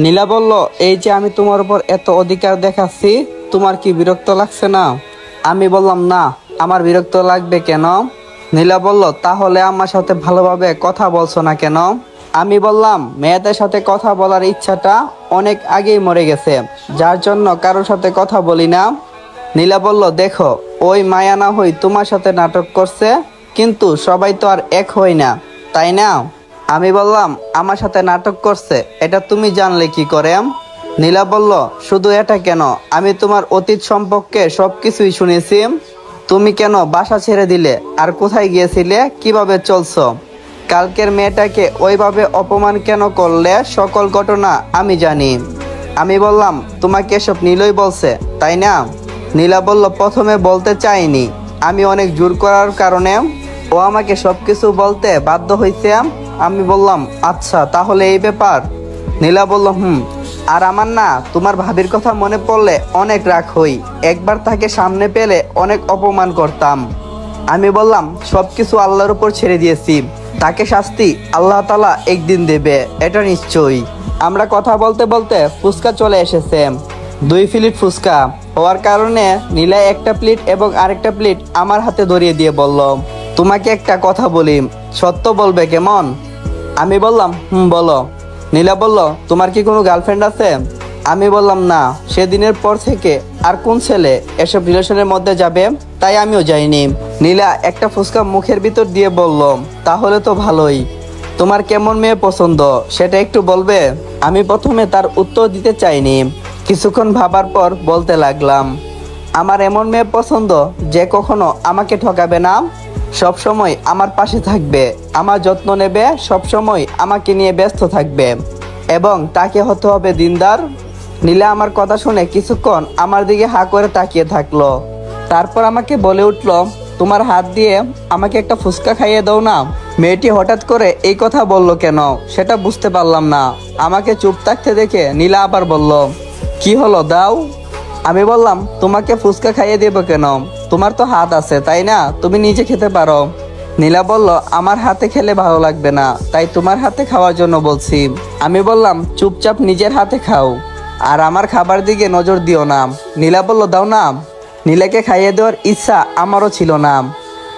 নীলা বলল, এই যে আমি তোমার উপর এত অধিকার দেখাচ্ছি, তোমার কি বিরক্ত লাগছে না? আমি বললাম, না, আমার বিরক্ত লাগবে কেন? নীলা বলল, তাহলে আমার সাথে ভালোভাবে কথা বলছো না কেন? আমি বললাম, মেয়েদের সাথে কথা বলার ইচ্ছাটা অনেক আগেই মরে গেছে, যার জন্য কারোর সাথে কথা বলি না। নীলা বলল, দেখো, ওই মায়া না হই তোমার সাথে নাটক করছে, কিন্তু সবাই তো আর এক হই না, তাই না? আমি বললাম, আমার সাথে নাটক করছে, এটা তুমি জানলে কি করে? নীলা বলল, শুধু এটা কেন, আমি তোমার অতীত সম্পর্কে সবকিছুই শুনেছি। তুমি কেন বাসা ছেড়ে দিলে, আর কোথায় গিয়েছিলে, কিভাবে চলছো, কালকের মেয়েটাকে ওইভাবে অপমান কেন করলে, সকল ঘটনা আমি জানি। আমি বললাম, তোমাকে এসব নীলই বলছে, তাই না? নীলা বলল, প্রথমে বলতে চাইনি, আমি অনেক জোর করার কারণে ও আমাকে সবকিছু বলতে বাধ্য হয়েছে। আমি বললাম, আচ্ছা, তাহলে এই ব্যাপার। নীলা বলল, আর আমার না তোমার ভাবির কথা মনে পড়লে অনেক রাগ হই, একবার তাকে সামনে পেলে অনেক অপমান করতাম। আমি বললাম, সবকিছু আল্লাহর উপর ছেড়ে দিয়েছি, তাকে শাস্তি আল্লাহ তাআলা একদিন দেবে, এটা নিশ্চয়ই। আমরা কথা বলতে বলতে ফুচকা চলে এসেছে, 2 প্লেট ফুচকা হওয়ার কারণে নীলা একটা প্লেট এবং আরেকটা প্লেট আমার হাতে ধরিয়ে দিয়ে বলল, তোমাকে একটা কথা বলি, সত্য বলবে কেমন? আমি বললাম, বলো। নীলা বলল, তোমার কি কোনো গার্লফ্রেন্ড আছে? আমি বললাম, না, সেদিনের পর থেকে আর কোন ছেলে এসব রিলেশনের মধ্যে যাবে, তাই আমিও যাইনি। নীলা একটা ফুচকা মুখের ভিতর দিয়ে বলল, তাহলে তো ভালোই, তোমার কেমন মেয়ে পছন্দ সেটা একটু বলবে? আমি প্রথমে তার উত্তর দিতে চাইনি, কিছুক্ষণ ভাবার পর বলতে লাগলাম, আমার এমন মেয়ে পছন্দ যে কখনো আমাকে ঠকাবে না, সব সময় আমার পাশে থাকবে, আমার যত্ন নেবে, সব সময় আমাকে নিয়ে ব্যস্ত থাকবে, এবং তাকে হতে হবে দিনদার। নীলা আমার কথা শুনে কিছুক্ষণ আমার দিকে হা করে তাকিয়ে থাকলো, তারপর আমাকে বলে উঠল, তোমার হাত দিয়ে আমাকে একটা ফুচকা খাইয়ে দাও না। মেয়েটি হঠাৎ করে এই কথা বলল কেন সেটা বুঝতে পারলাম না। আমাকে চুপ থাকতে দেখে নীলা আবার বলল, কি হলো, দাও। আমি বললাম, তোমাকে ফুচকা খাইয়ে দেবো কেন, তোমার তো হাত আছে, তাই না, তুমি নিজে খেতে পারো। নীলা বলল, আমার হাতে খেলে ভালো লাগবে না, তাই তোমার হাতে খাওয়ার জন্য বলছি। আমি বললাম, চুপচাপ নিজের হাতে খাও, আর আমার খাবার দিকে নজর দিও না। নীলা বলল, দাও না। নীলাকে খাইয়ে দেওয়ার ইচ্ছা আমারও ছিল না,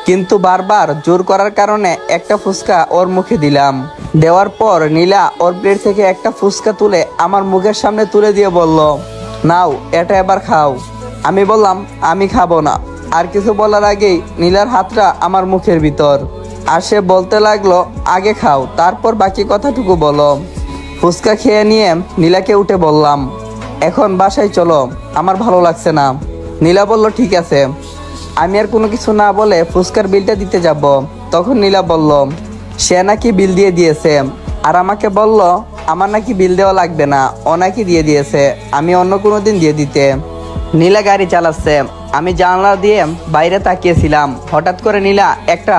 কিন্তু বারবার জোর করার কারণে একটা ফুচকা ওর মুখে দিলাম। দেওয়ার পর নীলা ওর প্লেট থেকে একটা ফুচকা তুলে আমার মুখের সামনে তুলে দিয়ে বলল, নাও, এটা এবার খাও। আমি বললাম, আমি খাবো না। আর কিছু বলার আগেই নীলার হাতটা আমার মুখের ভিতর, আর সে বলতে লাগলো, আগে খাও, তারপর বাকি কথাটুকু বলো। ফুচকা খেয়ে নিয়ে নীলাকে উঠে বললাম, এখন বাসায় চলো, আমার ভালো লাগছে না। নীলা বলল, ঠিক আছে। আমি আর কোনো কিছু না বলে ফুচকার বিলটা দিতে যাব। তখন নীলা বলল, সে নাকি বিল দিয়ে দিয়েছে, আর আমাকে বলল, আমার নাকি বিল দেওয়া লাগবে না, ও নাকি দিয়ে দিয়েছে, আমি অন্য কোনো দিন দিয়ে দিতে। নীলা গাড়ি চালাচ্ছে, আমি জানলা দিয়ে বাইরে তাকিয়েছিলাম। হঠাৎ করে নীলা একটা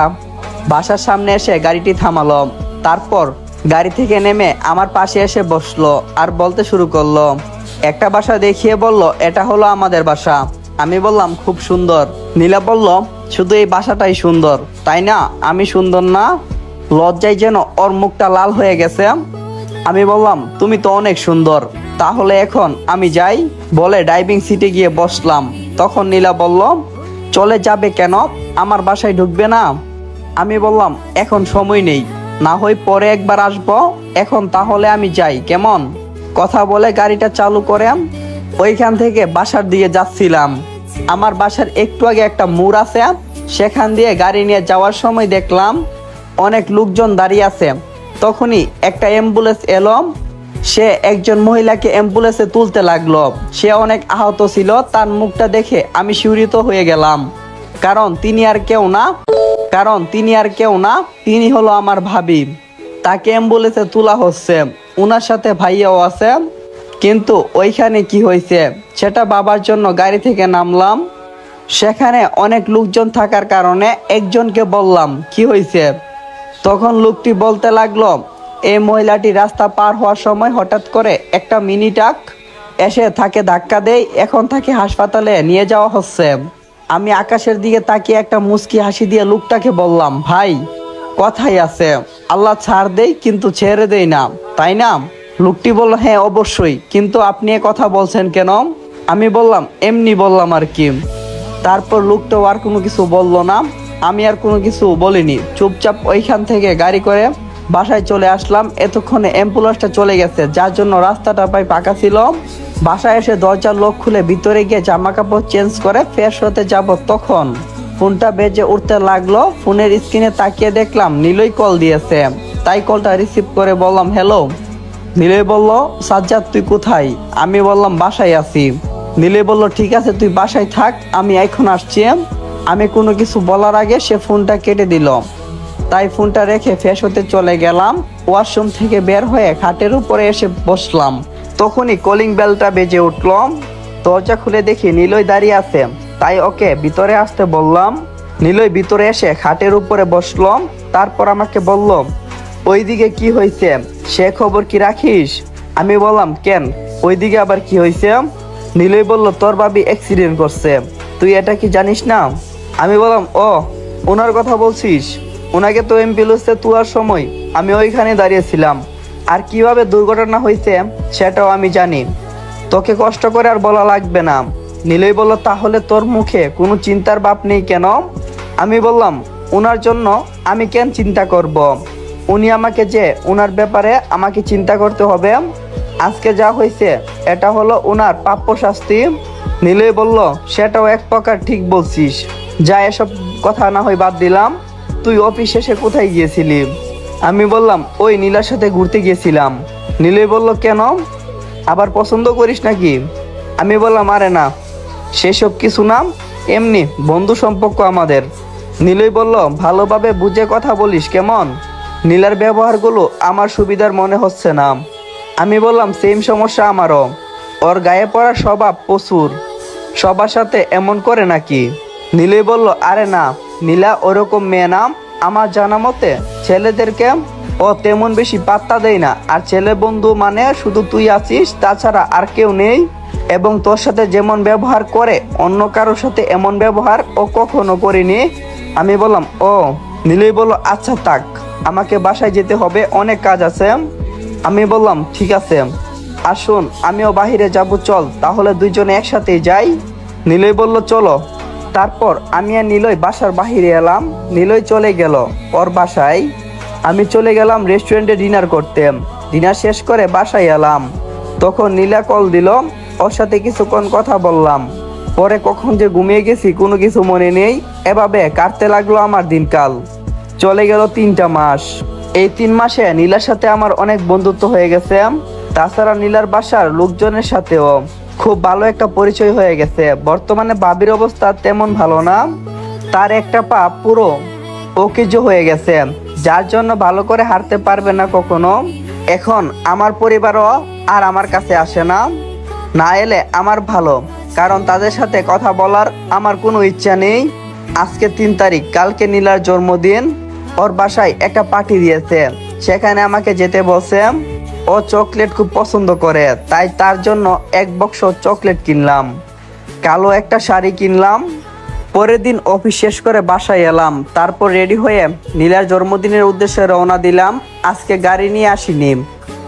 বাসার সামনে এসে গাড়িটি থামালো, তারপর গাড়ি থেকে নেমে আমার পাশে এসে বসলো আর বলতে শুরু করলো, একটা বাসা দেখিয়ে বলল, এটা হলো আমাদের বাসা। আমি বললাম, খুব সুন্দর। নীলা বলল, শুধু এই বাসাটাই সুন্দর, তাই না, আমি সুন্দর না? লজ্জায় যেন ওর মুখটা লাল হয়ে গেছে। আমি বললাম, তুমি তো অনেক সুন্দর, তাহলে এখন আমি যাই, বলে ড্রাইভিং সিটে গিয়ে বসলাম। তখন নীলা বলল, চলে যাবে কেন, আমার বাসায় ঢুকবে না? আমি বললাম, এখন সময় নেই, না হয় পরে একবার আসবো, এখন তাহলে আমি যাই, কেমন? কথা বলে গাড়িটা চালু করে ওইখান থেকে বাসার দিকে যাচ্ছিলাম। আমার বাসার একটু আগে একটা মোড় আছে, সেখান দিয়ে গাড়ি নিয়ে যাওয়ার সময় দেখলাম অনেক লোকজন দাঁড়িয়ে আছে। তখনই একটা অ্যাম্বুলেন্স এলো, সে একজন মহিলাকে অ্যাম্বুলেন্সে তুলতে লাগলো। সে অনেক আহত ছিল, তার মুখটা দেখে আমি শিহরিত হয়ে গেলাম, কারণ তিনি আর কেউ না, তিনি হলো আমার ভাবি। তাকে অ্যাম্বুলেন্সে তোলা হচ্ছে, ওনার সাথে ভাইয়াও আছে। কিন্তু ওইখানে কি হয়েছে সেটা বাবার জন্য গাড়ি থেকে নামলাম। সেখানে অনেক লোকজন থাকার কারণে একজনকে বললাম, কি হয়েছে? তখন লোকটি বলতে লাগলো, এই মহিলাটি রাস্তা পার হওয়ার সময় হঠাৎ করে একটা মিনি ট্রাক এসে তাকে ধাক্কা দেয়, এখন তাকে হাসপাতালে নিয়ে যাওয়া হচ্ছে। আমি আকাশের দিকে তাকিয়ে একটা মুচকি হাসি দিয়ে লোকটাকে বললাম, ভাই, কথাই আছে, আল্লাহ ছাড় দেয় কিন্তু ছেড়ে দেয় না, তাই না? লোকটি বলল, হ্যাঁ অবশ্যই, কিন্তু আপনি এ কথা বলছেন কেন? আমি বললাম, এমনি বললাম আর কি। তারপর লোকটাও আর কোনো কিছু বললো না, আমি আর কোনো কিছু বলিনি, চুপচাপ ওইখান থেকে গাড়ি করে বাসায় চলে আসলাম। এতক্ষণে অ্যাম্বুলেন্সটা চলে গেছে, যার জন্য রাস্তাটা প্রায় ফাঁকা ছিল। বাসায় এসে দরজার লক খুলে ভিতরে গিয়ে জামা কাপড় চেঞ্জ করে ফ্রেশ হতে যাব, তখন ফোনটা বেজে উঠতে লাগলো। ফোনের স্ক্রিনে তাকিয়ে দেখলাম নীলই কল দিয়েছে। তাই কলটা রিসিভ করে বললাম, হ্যালো। নীলই বলল, সাজ্জাদ তুই কোথায়? আমি বললাম, বাসায় আছি। নীলই বলল, ঠিক আছে তুই বাসায় থাক, আমি এখন আসছি। আমি কোনো কিছু বলার আগে সে ফোনটা কেটে দিল। তাই ফোনটা রেখে ফ্রেশ হতে চলে গেলাম। ওয়াশরুম থেকে বের হয়ে খাটের উপরে এসে বসলাম। তখনই কলিং বেলটা বেজে উঠল। দরজা খুলে দেখি নীলই দাঁড়িয়ে আছে। তাই ওকে ভিতরে আসতে বললাম। নীলই ভিতরে এসে খাটের উপরে বসলো। তারপর আমাকে বলল, ওইদিকে কি হয়েছে, সে খবর কি রাখিস? আমি বললাম, কেন, ওইদিকে আবার কি হয়েছে? নীলই বলল, তোর ভাবি অ্যাক্সিডেন্ট করছে, তুই এটা কি জানিস না? আমি বললাম, ও, ওনার কথা বলছিস? ওনাকে তো অ্যাম্বুলেন্সে তোলার সময় আমি ওইখানে দাঁড়িয়েছিলাম, আর কিভাবে দুর্ঘটনা হয়েছে সেটাও আমি জানি, তোকে কষ্ট করে আর বলা লাগবে না। নীলই বলল, তাহলে তোর মুখে কোনো চিন্তার ভাব নেই কেন? আমি বললাম, ওনার জন্য আমি কেন চিন্তা করব? উনি আমাকে যে ওনার ব্যাপারে আমাকে চিন্তা করতে হবে? আজকে যা হয়েছে এটা হলো ওনার প্রাপ্য শাস্তি। নীলই বলল, সেটাও এক প্রকার ঠিক বলছিস। যা, এসব কথা না হয় বাদ দিলাম, তুই অফিস শেষে কোথায় গিয়েছিলি? আমি বললাম, ওই নীলার সাথে ঘুরতে গিয়েছিলাম। নীলই বলল, কেন, আবার পছন্দ করিস নাকি? আমি বললাম, আরে না, সেসব কিছু না, এমনি বন্ধু সম্পর্ক আমাদের। নীলই বলল, ভালোভাবে বুঝে কথা বলিস কেমন? নীলার ব্যবহারগুলো আমার সুবিধার মনে হচ্ছে না। আমি বললাম, সেম সমস্যা আমারও, ওর গায়ে পড়া স্বভাব প্রচুর, সবার সাথে এমন করে নাকি? নীলই বলল, আরে না, নীলা ওরকম মেয়ে নাম। আমার জানা মতে ছেলেদেরকে ও তেমন বেশি পাত্তা দেয় না, আর ছেলে বন্ধু মানে শুধু তুই আছিস, তাছাড়া আর কেউ নেই। এবং তোর সাথে যেমন ব্যবহার করে অন্য কারোর সাথে এমন ব্যবহার ও কখনো করেনি। আমি বললাম, ও। নীলই বলল, আচ্ছা থাক, আমাকে বাসায় যেতে হবে, অনেক কাজ আছে। আমি বললাম, ঠিক আছে, আসুন আমিও বাহিরে যাব, চল তাহলে দুইজনে একসাথেই যাই। নীলই বলল, চলো। তারপর আমি আর নীলই বাসার বাহিরে এলাম। নীলই চলে গেল ওর বাসায়, আমি চলে গেলাম রেস্টুরেন্টে ডিনার করতে। ডিনার শেষ করে বাসায় এলাম, তখন নীলা কল দিল। ওর সাথে কিছুক্ষণ কথা বললাম, পরে কখন যে ঘুমিয়ে গেছি কোনো কিছু মনে নেই। এভাবে কাটতে লাগলো আমার দিনকাল। চলে গেল 3টা মাস। এই 3 মাসে নীলার সাথে আমার অনেক বন্ধুত্ব হয়ে গেছে। তাছাড়া নীলার বাসার লোকজনের সাথেও খুব ভালো একটা পরিচয় হয়ে গেছে। বর্তমানে ভাবির অবস্থা তেমন ভালো না, তার একটা পা পুরো অকেজো হয়ে গেছে, যার জন্য ভালো করে হাঁটতে পারবে না কখনো। এখন আমার পরিবারও আর আমার কাছে আসে না, না এলে আমার ভালো, কারণ তাদের সাথে কথা বলার আমার কোনো ইচ্ছা নেই। আজকে 3 তারিখ, কালকে নীলার জন্মদিন। ওর বাসায় একটা পার্টি দিয়েছে, সেখানে আমাকে যেতে বলছে। ও চকলেট খুব পছন্দ করে, তাই তার জন্য 1 বক্স চকলেট কিনলাম, কালো একটা শাড়ি কিনলাম। পরের দিন অফিস শেষ করে বাসায় এলাম, তারপর রেডি হয়ে নীলার জন্মদিনের উদ্দেশ্যে রওনা দিলাম। আজকে গাড়ি নিয়ে আসিনি,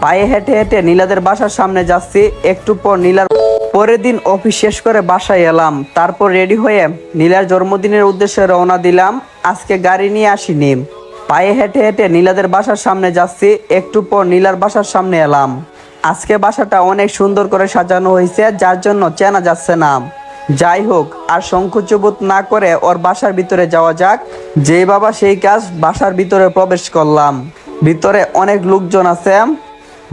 পায়ে হেঁটে হেঁটে নীলাদের বাসার সামনে যাচ্ছি। একটু পর নীলার পরের দিন অফিস শেষ করে বাসায় এলাম, তারপর রেডি হয়ে নীলার জন্মদিনের উদ্দেশ্যে রওনা দিলাম। আজকে গাড়ি নিয়ে আসিনি, পায়ে হেঁটে হেঁটে নীলাদের বাসার সামনে যাচ্ছি। একটু পর নীলার বাসার সামনে এলাম। আজকে বাসাটা অনেক সুন্দর করে সাজানো হয়েছে, যার জন্য চেনা যাচ্ছে না। যাই হোক, আর সংকোচবোধ না করে ওর বাসার ভিতরে যাওয়া যাক। যেই বাবা সেই কাজ, বাসার ভিতরে প্রবেশ করলাম। ভিতরে অনেক লোকজন আছে,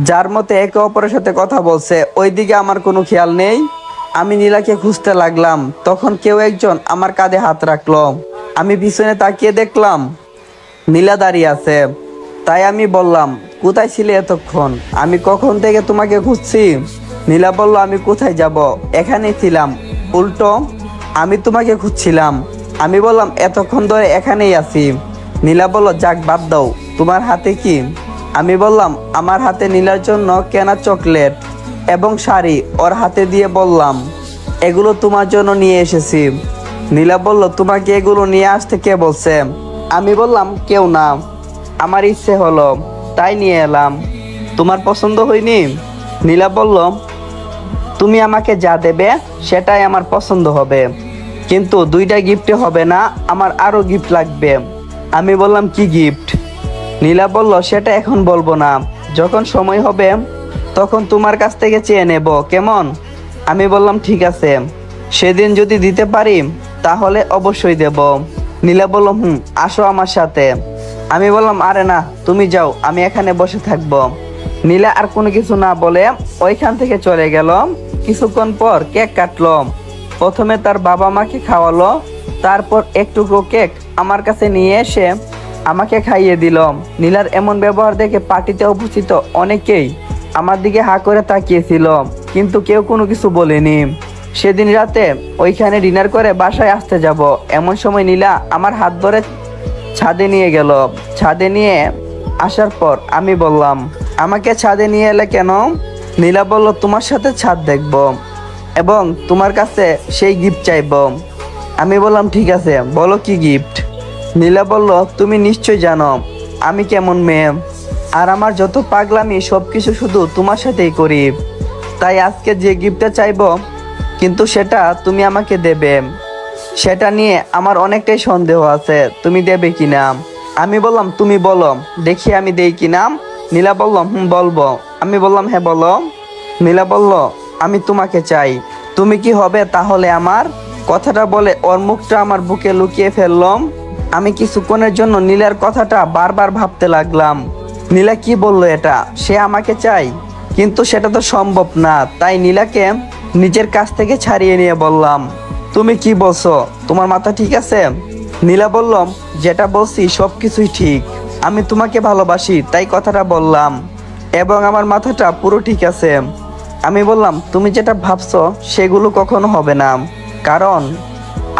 যার মতে একে অপরের সাথে কথা বলছে। ওইদিকে আমার কোনো খেয়াল নেই। আমি নীলাকে খুঁজতে লাগলাম, তখন কেউ একজন আমার কাঁধে হাত রাখলো। আমি পিছনে তাকিয়ে দেখলাম নীলা দাঁড়িয়ে আছে। তাই আমি বললাম, কোথায় ছিলে এতক্ষণ? আমি কখন থেকে তোমাকে খুঁজছি। নীলা বলল, আমি কোথায় যাব, এখানেই ছিলাম। উল্টো আমি তোমাকে খুঁজছিলাম। আমি বললাম, এতক্ষণ ধরে এখানেই আছি। নীলা বলল, যাক বাদ দাও, তোমার হাতে কি? আমি বললাম, আমার হাতে নীলার জন্য কেনা চকলেট এবং শাড়ি। ওর হাতে দিয়ে বললাম, এগুলো তোমার জন্য নিয়ে এসেছি। নীলা বলল, তোমাকে এগুলো নিয়ে আসতে কে বলছে? আমি বললাম, কেউ না, আমার ইচ্ছে হলো তাই নিয়ে এলাম। তোমার পছন্দ হয়নি? নীলা বলল, তুমি আমাকে যা দেবে সেটাই আমার পছন্দ হবে, কিন্তু 2টা গিফটে হবে না, আমার আরো গিফট লাগবে। আমি বললাম, কি গিফট? নীলা বলল, সেটা এখন বলবো না, যখন সময় হবে তখন তোমার কাছ থেকে চেয়ে নেব, কেমন? আমি বললাম, ঠিক আছে, সেদিন যদি দিতে পারি তাহলে অবশ্যই দেব। নীলা বলল, আসো আমার সাথে। আমি বললাম, আরে না, তুমি যাও, আমি এখানে বসে থাকবো। নীলা আর কোনো কিছু না বলে ওইখান থেকে চলে গেল। কিছুক্ষণ পর কেক কাটলো। প্রথমে তার বাবা মাকে খাওয়ালো, তারপর এক টুকরো কেক আমার কাছে নিয়ে এসে আমাকে খাইয়ে দিল। নীলার এমন ব্যবহার দেখে পার্টিতে উপস্থিত অনেকেই আমার দিকে হা করে তাকিয়েছিল, কিন্তু কেউ কোনো কিছু বলেনি। সেদিন রাতে ওইখানে ডিনার করে বাসায় আসতে যাব, এমন সময় নীলা আমার হাত ধরে ছাদে নিয়ে গেল। ছাদে নিয়ে আসার পর আমি বললাম, আমাকে ছাদে নিয়ে এলে কেন? নীলা বলল, তোমার সাথে ছাদ দেখব এবং তোমার কাছে সেই গিফট চাইব। আমি বললাম, ঠিক আছে, বলো কি গিফট? নীলা বলল, তুমি নিশ্চয় জানো আমি কেমন মেয়ে, আর আমার যত পাগলামি সবকিছু শুধু তোমার সাথেই করি, তাই আজকে যে গিফটটা চাইবো কিন্তু সেটা তুমি আমাকে দেবে। সেটা নিয়ে আমার অনেকটাই সন্দেহ আছে, তুমি দেবে কিনা। আমি বললাম, তুমি বলো দেখি আমি দেই কিনা। নীলা বলল, বলবো। আমি বললাম, হ্যাঁ বলো। নীলা বলল, আমি তোমাকে চাই, তুমি কি হবে তাহলে আমার? কথাটা বলে ওর মুখটা আমার বুকে লুকিয়ে ফেললাম। আমি কিছুক্ষণের জন্য নীলার কথাটা বারবার ভাবতে লাগলাম। নীলা কি বললো এটা? সে আমাকে চাই, কিন্তু সেটা তো সম্ভব না। তাই নীলাকে নিজের কাছ থেকে ছাড়িয়ে নিয়ে বললাম, তুমি কি বলছো? তোমার মাথা ঠিক আছে? নীলা বলল, যেটা বলছি সবকিছুই ঠিক, আমি তোমাকে ভালোবাসি তাই কথাটা বললাম, এবং আমার মাথাটা পুরো ঠিক আছে। আমি বললাম, তুমি যেটা ভাবছো সেগুলো কখনো হবে না, কারণ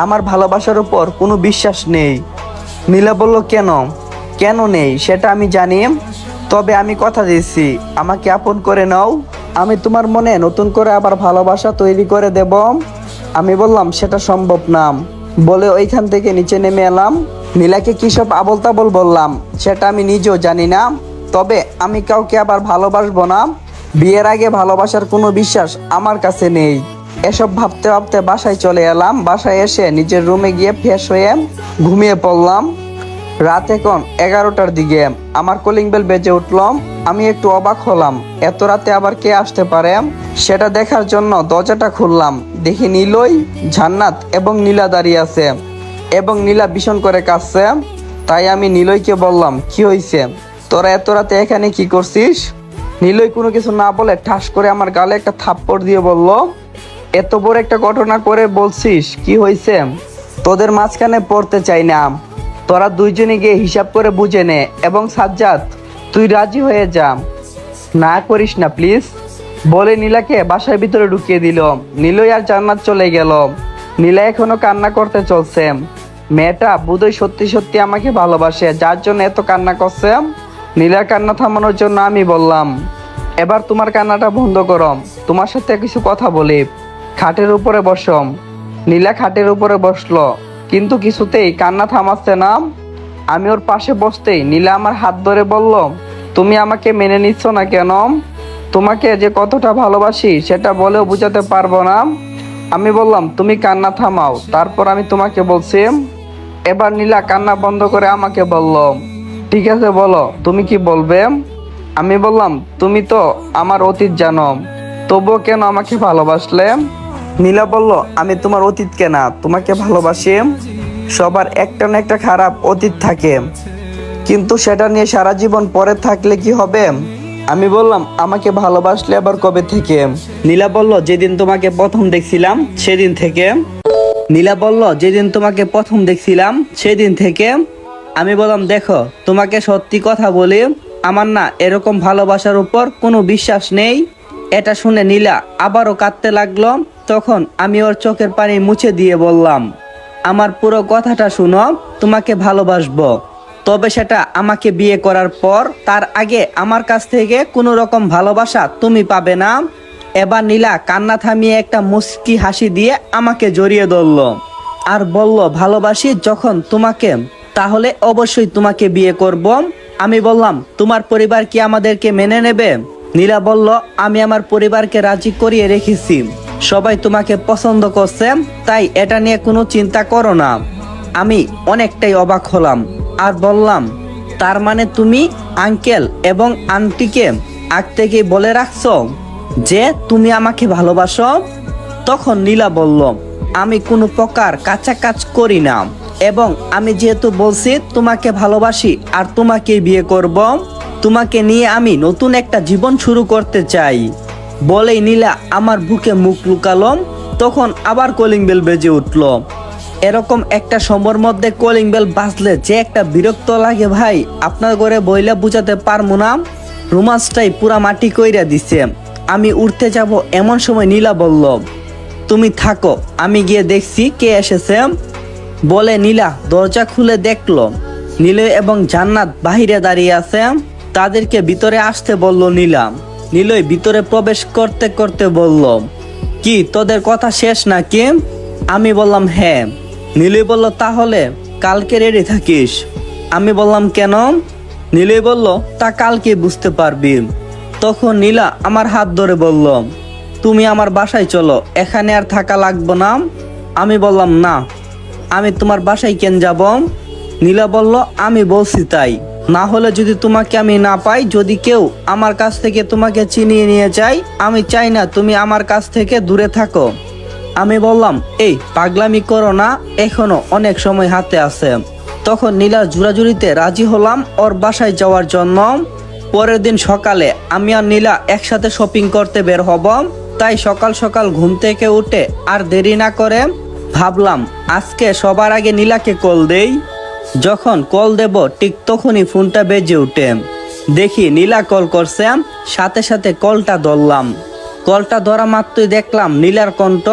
আমার ভালোবাসার উপর কোনো বিশ্বাস নেই। নীলা বলল, কেন? কেন নেই সেটা আমি জানি, তবে আমি কথা দিচ্ছি, আমাকে আপন করে নাও, আমি তোমার মনে নতুন করে আবার ভালোবাসা তৈরি করে দেব। আমি বললাম, সেটা সম্ভব না, বলে ওইখান থেকে নিচে নেমে এলাম। নীলাকে কি সব আবল তাবল বললাম সেটা আমি নিজেও জানি না, তবে আমি কাউকে আবার ভালোবাসবো না। বিয়ের আগে ভালোবাসার কোনো বিশ্বাস আমার কাছে নেই। এসব ভাবতে ভাবতে বাসায় চলে এলাম। বাসায় এসে নিজের রুমে গিয়ে ফ্রেশ হয়ে ঘুমিয়ে পড়লাম। রাত এখন 11টার দিকে। আমার কলিং বেল বেজে উঠল। আমি একটু অবাক হলাম, এত রাতে আবার কে আসতে পারে। সেটা দেখার জন্য দরজাটা খুললাম। দেখি নীলই, জান্নাত এবং নীলা দাঁড়িয়ে আছে, এবং নীলা ভীষণ করে কাঁদছে। তাই আমি নীলইকে বললাম, কি হয়েছে, তোরা এত রাতে এখানে কি করছিস? নীলই কোনো কিছু না বলে ঠাস করে আমার গালে একটা থাপ্পড় দিয়ে বলল, এত বড় একটা ঘটনা করে বলছিস কি হয়েছে? তোদের মাঝখানে পড়তে চাই না, তোরা দুইজনে গিয়ে হিসাব করে বুঝে নে, এবং সাজ্জাদ তুই রাজি হয়ে যা, না করিস না প্লিজ, বলে নীলাকে বাসার ভিতরে ঢুকিয়ে দিল। নীলই আর জান্নাত চলে গেল। নীলা এখনো কান্না করতে চলছে। মেয়েটা বোধহয় সত্যি সত্যি আমাকে ভালোবাসে, যার জন্য এত কান্না করছে। নীলার কান্না থামানোর জন্য আমি বললাম, এবার তোমার কান্নাটা বন্ধ করো, তোমার সাথে কিছু কথা বলি, খাটের উপরে বসম। নীলা খাটের উপরে বসলো, কিন্তু কিছুতেই কান্না থামাচ্ছে না। আমি ওর পাশে বসতেই নীলা আমার হাত ধরে বলল, তুমি আমাকে মেনে নিচ্ছ না কেন? তোমাকে যে কতটা ভালোবাসি সেটা বলেও বোঝাতে পারবো না। আমি বললাম, তুমি কান্না থামাও, তারপর আমি তোমাকে বলছি। এবার নীলা কান্না বন্ধ করে আমাকে বলল, ঠিক আছে বলো, তুমি কি বলবে? আমি বললাম, তুমি তো আমার অতীত জানো, তবুও কেন আমাকে ভালোবাসলে? নীলা বলল, আমি তোমার অতীত কেনা তোমাকে ভালোবাসি। সবার একটা না একটা খারাপ অতীত থাকে, কিন্তু সেটা নিয়ে সারা জীবন পরে থাকলে কি হবে? আমি বললাম, আমাকে ভালোবাসলে আবার কবে থেকে? নীলা বলল, যেদিন তোমাকে প্রথম দেখছিলাম সেদিন থেকে। নীলা বলল, যেদিন তোমাকে প্রথম দেখছিলাম সেদিন থেকে। আমি বললাম, দেখো তোমাকে সত্যি কথা বলি, আমার না এরকম ভালোবাসার উপর কোনো বিশ্বাস নেই। এটা শুনে নীলা আবারও কাঁদতে লাগলো। তখন আমি ওর চোখের পানি মুছে দিয়ে বললাম, আমার পুরো কথাটা শুনো, তোমাকে ভালোবাসবো, তবে সেটা আমাকে বিয়ে করার পর, তার আগে আমার কাছ থেকে কোনো রকম ভালোবাসা তুমি পাবে না। এবার নীলা কান্না থামিয়ে একটা মুচকি হাসি দিয়ে আমাকে জড়িয়ে ধরল আর বলল, ভালোবাসি যখন তোমাকে, তাহলে অবশ্যই তোমাকে বিয়ে করব। আমি বললাম, তোমার পরিবার কি আমাদেরকে মেনে নেবে? নীলা বলল, আমি আমার পরিবারকে রাজি করিয়ে রেখেছি, সবাই তোমাকে পছন্দ করছে, তাই এটা নিয়ে কোনো চিন্তা করো না। আমি অনেকটাই অবাক হলাম আর বললাম, তার মানে তুমি আঙ্কেল এবং আন্টিকে আগ থেকে বলে রাখছো যে তুমি আমাকে ভালোবাসো? তখন নীলা বলল, আমি কোনো প্রকার কাঁচা কাজ করি না, এবং আমি যেহেতু বলছি তোমাকে ভালোবাসি আর তোমাকেই বিয়ে করব, তোমাকে নিয়ে আমি নতুন একটা জীবন শুরু করতে চাই। বলেই নীলা আমার বুকে মুখ লুকালো। তখন আবার কলিং বেল বেজে উঠল। এরকম একটা সময়ের মধ্যে কলিং বেল বাজলে যে একটা বিরক্ত লাগে ভাই, আপনার ঘরে বইলা বুঝাতে পারবো না। রোমান্সটাই পুরা মাটি কইরা দিছে। আমি উঠতে যাব এমন সময় নীলা বলল, তুমি থাকো, আমি গিয়ে দেখছি কে এসেছে। বলে নীলা দরজা খুলে দেখলো নীলয় এবং জান্নাত বাহিরে দাঁড়িয়ে আছে। তাদেরকে ভিতরে আসতে বলল নীলা। নীলয় ভিতরে প্রবেশ করতে করতে বলল, কি তোদের কথা শেষ নাকি? আমি বললাম হ্যাঁ। নীলয় বলল, তাহলে কালকে রেডি থাকিস। আমি বললাম কেন? নীলয় বলল, তা কালকে বুঝতে পারবি। তখন নীলা আমার হাত ধরে বলল, তুমি আমার বাসায় চলো, এখানে আর থাকা লাগবে না। আমি বললাম, না, আমি তোমার বাসায় কেন যাব? নীলা বলল, আমি বলছি তাই, না হলে যদি তোমাকে আমি না পাই, যদি কেউ আমার কাছ থেকে তোমাকে চিনিয়ে নিয়ে যায়, আমি চাই না তুমি আমার কাছ থেকে দূরে থাকো। আমি বললাম, এই পাগলামি করো না, এখনো অনেক সময় হাতে আছে। তখন নীলার জোরাজুরিতে রাজি হলাম ওর বাসায় যাওয়ার জন্য। পরের দিন সকালে আমি আর নীলা একসাথে শপিং করতে বের হব। তাই সকাল সকাল ঘুম থেকে উঠে আর দেরি না করে ভাবলাম আজকে সবার আগে নীলাকে কল দেই। যখন কল দেব ঠিক তখনই ফোনটা বেজে উঠে দেখি নীলা কল করছে। সাথে সাথে কলটা ধরলাম। কলটা ধরা মাত্রই দেখলাম নীলার কণ্ঠ।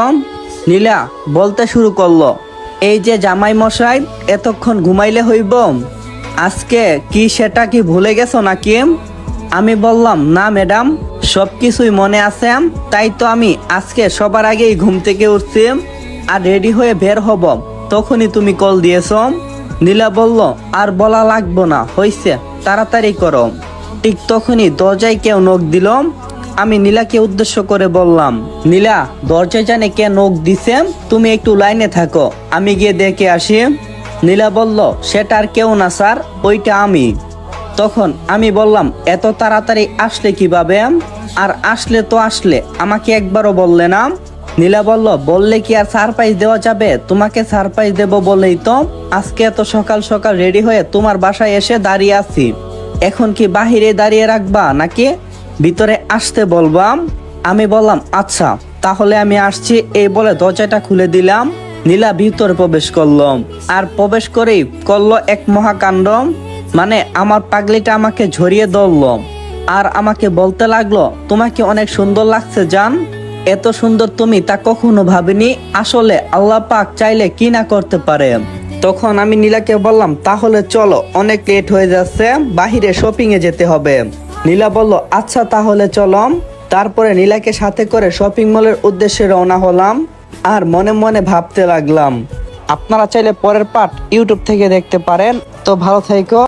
নীলা বলতে শুরু করলো, এই যে জামাই মশাই, এতক্ষণ ঘুমাইলে হইব? আজকে কি সেটা কি ভুলে গেছো নাকি? আমি বললাম, না ম্যাডাম, সব কিছুই মনে আছে, তাই তো আমি আজকে সবার আগেই ঘুম থেকে উঠছি আর রেডি হয়ে বের হব, তখনই তুমি কল দিয়েছ। নীলা বলল, আর বলা লাগবো না, হইছে, তাড়াতাড়ি করো। ঠিক তখনই দরজায় কেউ নখ দিল। আমি নীলাকে উদ্দেশ্য করে বললাম, নীলা, দরজায় জানে কে নখ দিছে, তুমি একটু লাইনে থাকো, আমি গিয়ে দেখে আসি। নীলা বলল, সেটা আর কেউ না স্যার, ওইটা আমি। তখন আমি বললাম, এত তাড়াতাড়ি আসলে কিভাবে? আর আসলে তো আসলে, আমাকে একবারও বললে না। নীলা বলল, বললে কি আর সারপ্রাইজ দেওয়া যাবে? তোমাকে সারপ্রাইজ দেব বলেই তো আজকে এত সকাল সকাল রেডি হয়ে তোমার বাসায় এসে দাঁড়িয়ে আছি। এখন কি বাহিরে দাঁড়িয়ে রাখবা নাকি ভিতরে আসতে বলবাম? আমি বললাম, আচ্ছা তাহলে আমি আসছি, এই বলে দরজাটা খুলে দিলাম। নীলা ভিতরে প্রবেশ করলো আর প্রবেশ করেই করলো এক মহাকাণ্ড। মানে আমার পাগলিটা আমাকে ঝরিয়ে ধরলো আর আমাকে বলতে লাগলো, তোমাকে অনেক সুন্দর লাগছে জান, এত সুন্দর তুমি তা কখনো ভাবিনি, আসলে আল্লাহ পাক চাইলে কি না করতে পারে। তখন আমি নীলাকে বললাম, তাহলে চলো, অনেক লেট হয়ে যাচ্ছে, বাহিরে শপিং এ যেতে হবে। নীলা বলল, আচ্ছা তাহলে চলো। তারপরে নীলাকে সাথে করে শপিং মলের উদ্দেশ্যে রওনা হলাম আর মনে মনে ভাবতে লাগলাম। আপনারা চাইলে পরের পার্ট ইউটিউব থেকে দেখতে পারেন। তো ভালো থেকো।